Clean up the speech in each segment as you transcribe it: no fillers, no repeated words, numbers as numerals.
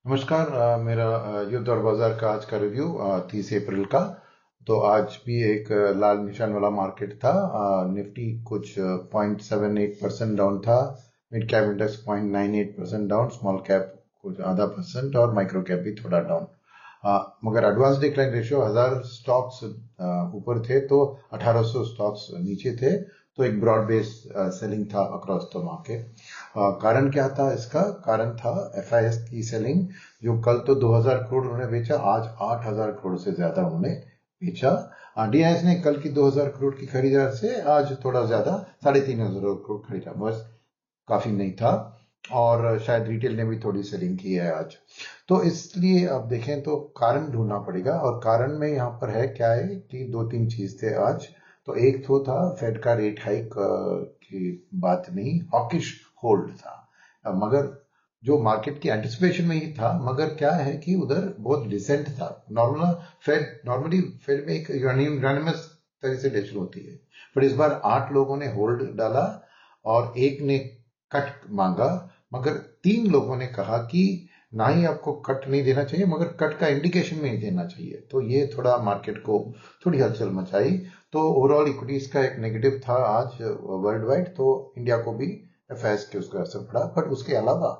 नमस्कार। मेरा युद्ध और बाजार का आज का रिव्यू 30 अप्रैल का। तो आज भी एक लाल निशान वाला मार्केट था। निफ्टी कुछ 0.78% डाउन था। Mid cap index 0.98% down, small cap कुछ आधा परसेंट और माइक्रो कैप भी थोड़ा डाउन। मगर एडवांस डिक्लाइन रेशियो 1000 स्टॉक्स ऊपर थे तो 1800 स्टॉक्स नीचे थे। तो एक ब्रॉड बेस सेलिंग था अक्रॉस द मार्केट। कारण क्या था? इसका कारण था एफआईएस की सेलिंग, जो कल तो 2000 करोड़ उन्होंने बेचा, आज 8000 करोड़ से ज्यादा उन्होंने बेचा। डीआईएस ने कल की 2000 करोड़ की खरीदार से आज थोड़ा ज्यादा 3500 करोड़ खरीदा, बस काफी नहीं था। और शायद रिटेल ने भी थोड़ी सेलिंग की है आज। तो इसलिए अब देखें तो कारण ढूंढना पड़ेगा, और कारण में यहाँ पर है क्या है कि दो तीन चीज थे आज। तो एक तो था फेड का रेट हाइक की बात नहीं, हॉकिश होल्ड था। मगर जो मार्केट की एंटिसिपेशन में ही था, मगर क्या है कि उधर बहुत डिसेंट था। नॉर्मली फेड में एक यूनानिमस तरह से डिसीजन होती है, पर इस बार 8 लोगों ने होल्ड डाला और एक ने कट मांगा। मगर 3 लोगों ने कहा कि ना ही आपको कट नहीं देना चाहिए, मगर कट का इंडिकेशन में नहीं देना चाहिए। तो ये थोड़ा मार्केट को थोड़ी हलचल मचाई। तो ओवरऑल इक्विटीज का एक नेगेटिव था आज वर्ल्ड वाइड, तो इंडिया को भी एफआईएस के उसका असर पड़ा। बट उसके अलावा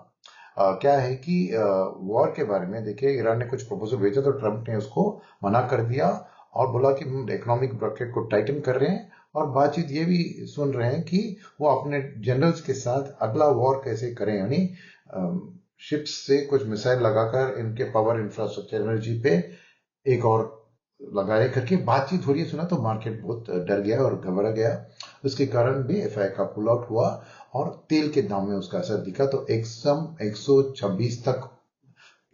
क्या है कि वॉर के बारे में देखिए, ईरान ने कुछ प्रपोजल भेजा तो ट्रंप ने उसको मना कर दिया और बोला कि हम इकोनॉमिक ब्रैकेट को टाइटन कर रहे हैं। और बातचीत ये भी सुन रहे हैं कि वो अपने जनरल्स के साथ अगला वॉर कैसे करें, यानी शिप्स से कुछ मिसाइल लगाकर इनके पावर इंफ्रास्ट्रक्चर एनर्जी पे एक और लगाए करके बातचीत हो रही है। सुना तो मार्केट बहुत डर गया और घबरा गया। उसके कारण भी एफआई का पुल आउट हुआ और तेल के दाम में उसका असर दिखा। तो एकदम 126 तक,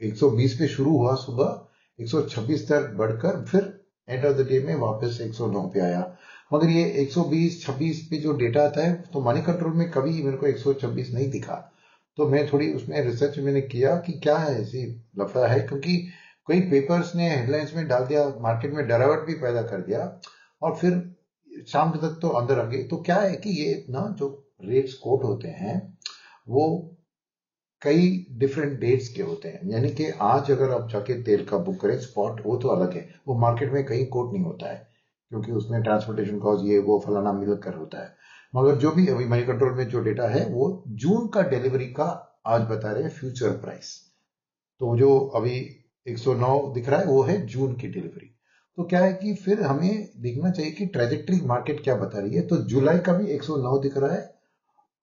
120 पे शुरू हुआ सुबह, 126 तक बढ़कर फिर एंड ऑफ द डे में वापस 109 पे आया। मगर ये 120-26 पे जो डेटा आता है, तो मनी कंट्रोल में कभी मेरे को 126 नहीं दिखा। तो मैं थोड़ी उसमें रिसर्च मैंने किया कि क्या है, ऐसी लफड़ा है, क्योंकि कई पेपर्स ने हेडलाइंस में डाल दिया, मार्केट में डरावट भी पैदा कर दिया और फिर शाम तक तो अंदर आ गई। तो क्या है कि ये ना जो रेट्स कोट होते हैं वो कई डिफरेंट डेट्स के होते हैं। यानी कि आज अगर आप जाके तेल का बुक करें स्पॉट, वो तो अलग है, वो मार्केट में कहीं कोट नहीं होता है, क्योंकि उसमें ट्रांसपोर्टेशन कॉस्ट ये वो फलाना मिलकर होता है। मगर जो भी अभी मनी कंट्रोल में जो डेटा है वो जून का डिलीवरी का आज बता रहे हैं फ्यूचर प्राइस। तो जो अभी 109 दिख रहा है वो है जून की डिलीवरी। तो क्या है कि फिर हमें देखना चाहिए कि ट्रेजेक्टरी मार्केट क्या बता रही है। तो जुलाई का भी 109 दिख रहा है,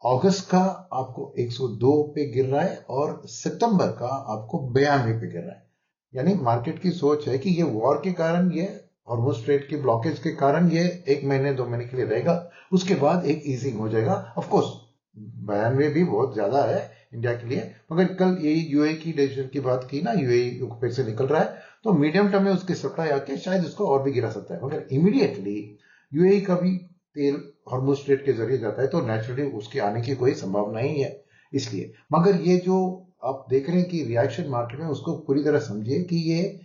अगस्त का आपको 102 पे गिर रहा है और सितंबर का आपको 92 पे गिर रहा है। यानी मार्केट की सोच है कि ये वॉर के कारण, ये हॉर्मुज स्ट्रेट की ब्लॉकेज के कारण ये 1 महीने 2 महीने के लिए रहेगा, उसके बाद एक ईजिंग हो जाएगा। ऑफ कोर्स 92 भी बहुत ज्यादा है इंडिया के लिए, मगर कल यही यूएई की डिसीजन की बात की ना, यूएई पे से निकल रहा है, तो मीडियम टर्म में उसकी सप्लाई आके शायद इसको और भी गिरा सकता है। मगर इमीडिएटली यूएई का भी तेल हॉर्मुज स्ट्रेट के जरिए जाता है, तो नेचुरली उसके आने की कोई संभावना ही है। इसलिए मगर ये जो आप देख रहे हैं कि रिएक्शन मार्केट में, उसको पूरी तरह समझिए कि ये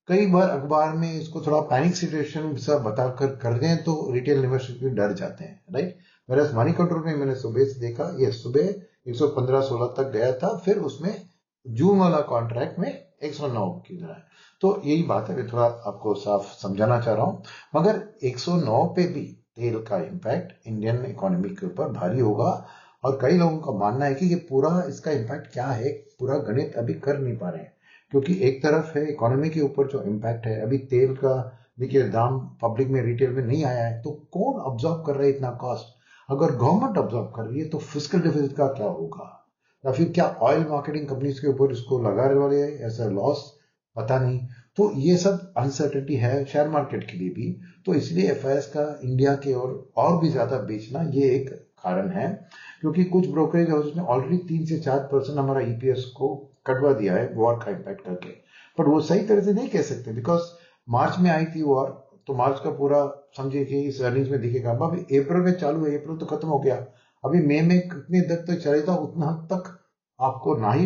कई बार अखबार में इसको थोड़ा पैनिक सिचुएशन सा बताकर कर दें तो रिटेल इन्वेस्टर भी डर जाते हैं, राइट। मेरा मनी कंट्रोल में मैंने सुबह से देखा, ये सुबह 115-16 तक गया था, फिर उसमें जून वाला कॉन्ट्रैक्ट में 109 की तरह है। तो यही बात है, मैं थोड़ा आपको साफ समझाना चाह रहा हूं। मगर 109 पे भी तेल का इम्पैक्ट इंडियन इकोनॉमी के ऊपर भारी होगा। और कई लोगों का मानना है कि ये पूरा इसका इम्पैक्ट क्या है, पूरा गणित अभी कर नहीं पा रहे हैं। क्योंकि एक तरफ है इकोनॉमी के ऊपर जो इम्पैक्ट है, अभी तेल का देखिए दाम पब्लिक में रिटेल में नहीं आया है, तो कौन ऑब्जॉर्व कर रहा है इतना कॉस्ट? अगर गवर्नमेंट ऑब्जॉर्व कर रही है तो फिस्कल डिफिसिट का क्या होगा, या फिर क्या ऑयल मार्केटिंग कंपनीज के ऊपर इसको लगा रहे वाले ऐसा लॉस, पता नहीं। तो ये सब अनसर्टेनिटी है शेयर मार्केट के लिए भी। तो इसलिए एफआईएस का इंडिया के और भी ज्यादा बेचना ये एक कारण है। क्योंकि कुछ ब्रोकरेज हाउसेस ने ऑलरेडी 3 से 4% हमारा ईपीएस को कटवा दिया है वॉर का इम्पैक्ट करके। बट वो सही तरह से नहीं कह सकते, बिकॉज मार्च में आई थी वॉर, तो मार्च का पूरा समझिए कि इस अर्निंग्स में दिखेगा। अभी अप्रैल में चालू है, अप्रैल तो खत्म हो गया, अभी मई में कितने तक तो चलेगा, उतना हद तक आपको ना ही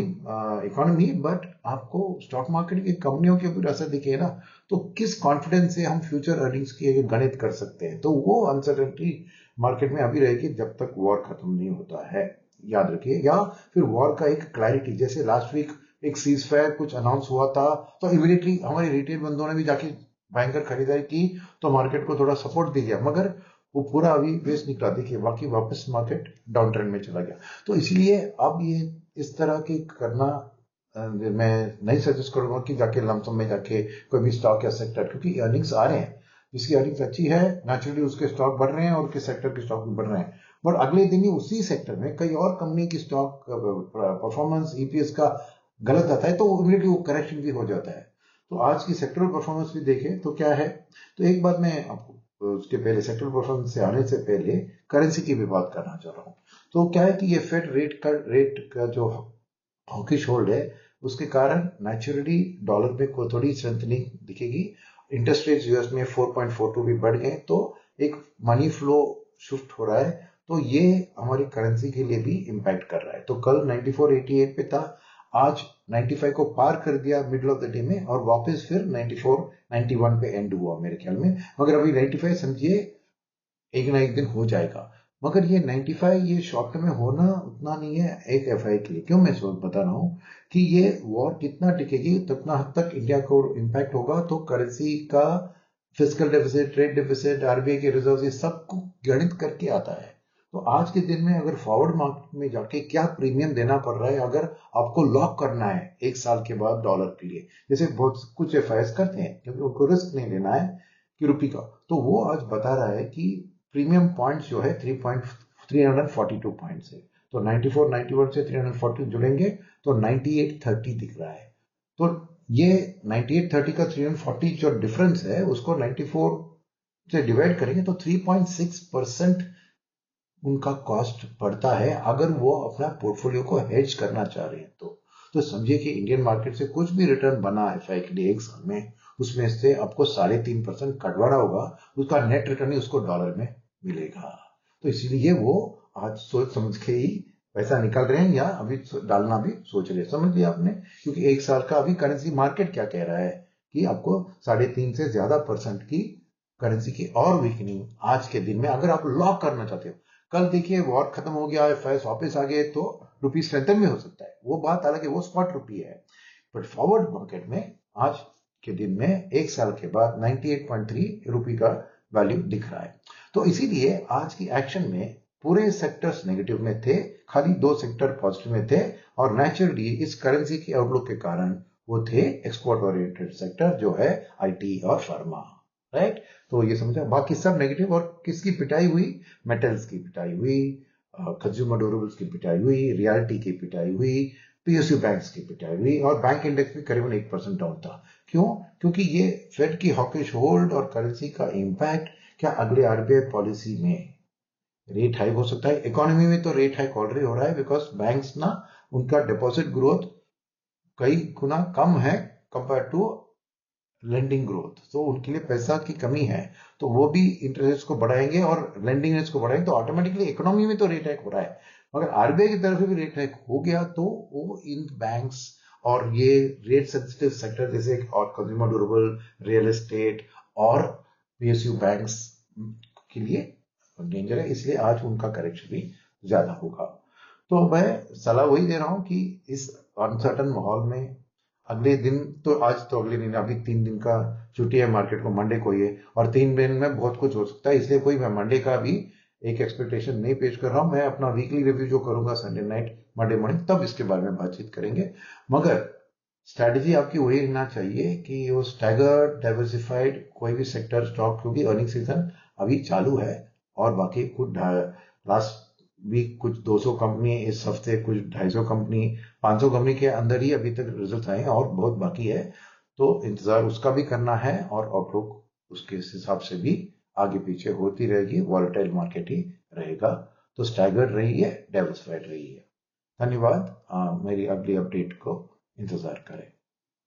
इकोनॉमी बट आपको स्टॉक मार्केट की कंपनियों के ऊपर असर दिखे ना। तो किस कॉन्फिडेंस से हम फ्यूचर अर्निंग्स की गणित कर सकते हैं? तो वो अनसर्टेनिटी मार्केट में अभी रहेगी जब तक वॉर खत्म नहीं होता है, याद रखिए। या फिर वॉर का एक क्लैरिटी, जैसे लास्ट वीक एक सीज फायर कुछ अनाउंस हुआ था तो इमीडिएटली हमारे रिटेल बंदों ने भी जाके भयंकर खरीदारी की तो मार्केट को थोड़ा सपोर्ट दे दिया, मगर वो पूरा अभी बेस निकला, देखिए बाकी वापस मार्केट डाउन ट्रेंड में चला गया। तो इसलिए अब ये इस तरह की करना मैं नहीं सजेस्ट करूंगा कि जाके लमसम में जाके कोई भी स्टॉक या सेक्टर, क्योंकि अर्निंग्स आ रहे हैं, जिसकी अर्निंग्स अच्छी है नेचुरली उसके स्टॉक बढ़ रहे हैं और उसके सेक्टर के स्टॉक भी बढ़ रहे हैं, बट अगले दिन ही उसी सेक्टर में कई और कंपनी की स्टॉक परफॉर्मेंस ईपीएस का गलत आता है तो इमीडिएटली वो करेक्शन भी हो जाता है। तो आज की सेक्टरल परफॉर्मेंस भी देखें तो क्या है, तो एक बात मैं आपको उसके पहले सेक्टरल परफॉर्मेंस से आने से पहले करेंसी की भी बात करना चाह रहा हूँ। तो क्या है कि ये फेड रेट का जो हॉकिश होल्ड है उसके कारण नेचुरली डॉलर में को थोड़ी स्ट्रेंथनिंग दिखेगी। इंटरेस्ट रेट यूएस में 4.42 भी बढ़ गए तो एक मनी फ्लो शिफ्ट हो रहा है, तो ये हमारी करेंसी के लिए भी इंपैक्ट कर रहा है। तो कल 94.88 पे था, आज 95 को पार कर दिया मिडिल ऑफ द डे में और वापस फिर 94-91 पे एंड हुआ मेरे ख्याल में। मगर अभी 95 समझिए एक ना एक दिन हो जाएगा, मगर ये 95 ये शॉर्ट टर्म में होना उतना नहीं है एक एफआई के लिए। क्यों मैं बता रहा हूँ कि ये वॉर कितना टिकेगी उतना हद तक इंडिया को इंपैक्ट होगा। तो करेंसी का fiscal deficit, trade deficit, RBI के रिजर्व, ये सब को गणित करके आता है। तो आज के दिन में अगर फॉरवर्ड मार्केट में जाके क्या प्रीमियम देना पड़ रहा है अगर आपको लॉक करना है एक साल के बाद डॉलर के लिए, जैसे बहुत कुछ एफआईएस करते हैं क्योंकि उनको रिस्क नहीं लेना है कि रुपये का, तो वो आज बता रहा है कि प्रीमियम पॉइंट्स जो है 342 पॉइंट्स है। तो 94, 91 से 340 जुड़ेंगे तो 9830 दिख रहा है। तो ये 9830 का 340 जो डिफरेंस है उसको 94 से डिवाइड करेंगे तो 3.6% उनका कॉस्ट पड़ता है अगर वो अपना पोर्टफोलियो को हेज करना चाह रहे हैं। तो समझिए कि इंडियन मार्केट से कुछ भी रिटर्न बना एफआई के लिए एक साल में, उसमें से आपको 3.5% कटवाना होगा, उसका नेट रिटर्न ही उसको डॉलर में मिलेगा। तो इसीलिए वो आज सोच समझ के ही पैसा निकाल रहे हैं या अभी डालना भी सोच रहे हैं, समझ लिया आपने। क्योंकि एक साल का अभी करेंसी मार्केट क्या कह रहा है कि आपको 3.5 से ज्यादा % की करेंसी की और वीकनिंग आज के दिन में अगर आप लॉक करना चाहते हो। कल देखिए वॉर खत्म हो गया, एफआईएस वापस आ गए तो रुपी स्ट्रेंथन में हो सकता है, वो बात हालांकि वो स्पॉट रुपी है, बट फॉरवर्ड मार्केट में आज के दिन में एक साल के बाद 98.3 रुपी का वैल्यू दिख रहा है। तो इसीलिए आज की एक्शन में पूरे सेक्टर्स नेगेटिव में थे, खाली 2 सेक्टर पॉजिटिव में थे और नेचुरली इस करेंसी की आउटलुक के कारण वो थे एक्सपोर्ट ओरिएंटेड सेक्टर जो है आईटी और फार्मा, राइट। तो ये समझा, बाकी सब नेगेटिव। और किसकी पिटाई हुई? मेटल्स की पिटाई हुई, कंज्यूमर ड्यूरेबल्स की पिटाई हुई, रियल्टी की पिटाई हुई, पीएसयू बैंक्स की पिटाई हुई और बैंक इंडेक्स भी करीबन 1% डाउन था। क्यों? क्योंकि ये फेड की हॉकिश होल्ड और करेंसी का इंपैक्ट क्या अगले आरबीआई पॉलिसी में रेट हाइक हो सकता है। इकोनॉमी में तो रेट हाइक ऑलरेडी हो रहा है बिकॉज बैंक्स ना उनका डिपॉजिट ग्रोथ कई गुना कम है कंपेयर टू लेंडिंग ग्रोथ, तो उनके लिए पैसा की कमी है, तो वो भी इंटरेस्ट को बढ़ाएंगे और लेंडिंग रेट्स को बढ़ाएंगे, तो ऑटोमेटिकली इकोनॉमी में तो रेट हाइक हो रहा है। मगर आरबीआई की तरफ से भी रेट हाइक हो गया तो वो इन बैंक्स और ये रेट सेंसिटिव सेक्टर जैसे और कंज्यूमर ड्यूरेबल, रियल एस्टेट और पीएसयू बैंक्स के लिए डेंजर है, इसलिए आज उनका करेक्शन भी ज्यादा होगा। तो मैं सलाह वही दे रहा हूं कि इस अनसर्टन माहौल में अगले दिन तो आज तो अगले दिन अभी 3 दिन का छुट्टी है मार्केट को, मंडे को ये, और 3 दिन में बहुत कुछ हो सकता है, इसलिए कोई मैं मंडे का भी एक एक्सपेक्टेशन नहीं पेश कर रहा हूं। मैं अपना वीकली रिव्यू जो करूंगा संडे नाइट मंडे मॉर्निंग तब इसके बारे में बातचीत करेंगे। मगर स्ट्रैटेजी आपकी वही रहना चाहिए कि वो स्टैगर्ड डाइवर्सिफाइड कोई भी सेक्टर स्टॉक, क्योंकि अर्निंग सीजन अभी चालू है और बाकी कुछ लास्ट वीक कुछ 200 कंपनी, इस हफ्ते कुछ 250 कंपनी, 500 कंपनी के अंदर ही अभी तक रिजल्ट आए हैं और बहुत बाकी है, तो इंतजार उसका भी करना है और आउटलुक उसके हिसाब से भी आगे पीछे होती रहेगी, वॉलेटाइल मार्केट ही रहेगा। तो स्टैगर्ड रही है, डाइवर्सिफाइड रही है। धन्यवाद। मेरी अगली अपडेट को इंतजार करें।